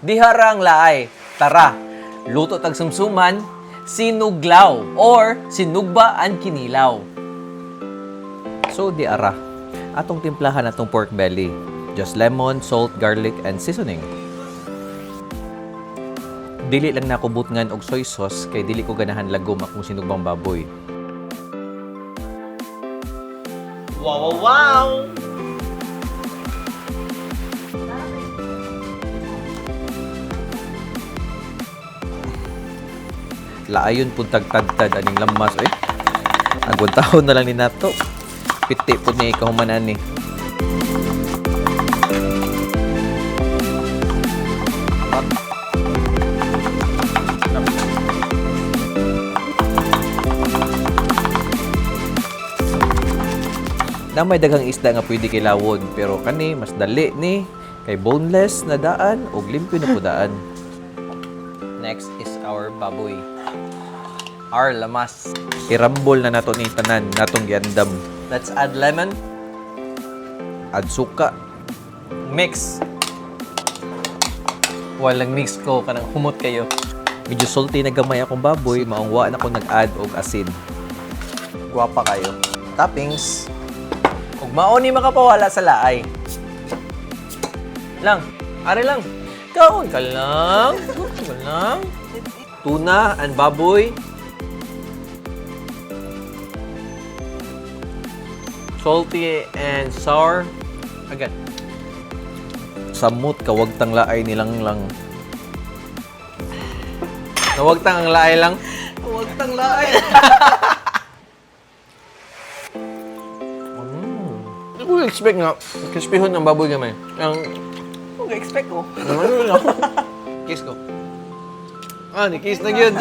Diharang laay. Tara, luto tag sumsuman, sinuglaw or sinugbaan kinilaw. So di ara, atong timplahan atong pork belly. Just lemon, salt, garlic, and seasoning. Dili lang nakubutngan og soy sauce kay dili ko ganahan lagom akong sinugbang baboy. Wow, wow, wow! Laayon pun tagtagtad aning lamas eh. Ang guntahon na lang ni nato. Piti pud ni kahumanan ni. Na may daghang isda nga pwede kilawon pero kani mas dali ni kay boneless na daan ug limpyo na pudaan. Next is our baboy. Our lamas. Irambol na nato ni tanan natong giandam. Let's add lemon. Add suka. Mix. Walang mix ko kanang humot kayo. Medyo salty na gamay akong baboy, maungwa na ko nag-add og asin. Guwapa kayo. Toppings. Ug mao ni makapawala sa laay. Lang, ari lang. Kaon ka lang. Kaon ka lang. Tuna and baboy. Salty and sour. Agad. Samot kawag tang laay nilang lang. Nawag tang ang laay lang. Nawag tang laay. Hindi ko expect nga. Crispyhon ng baboy gamay. Ang... Huwag expect ko. Kiss ko. Ah, ni kiss na yun.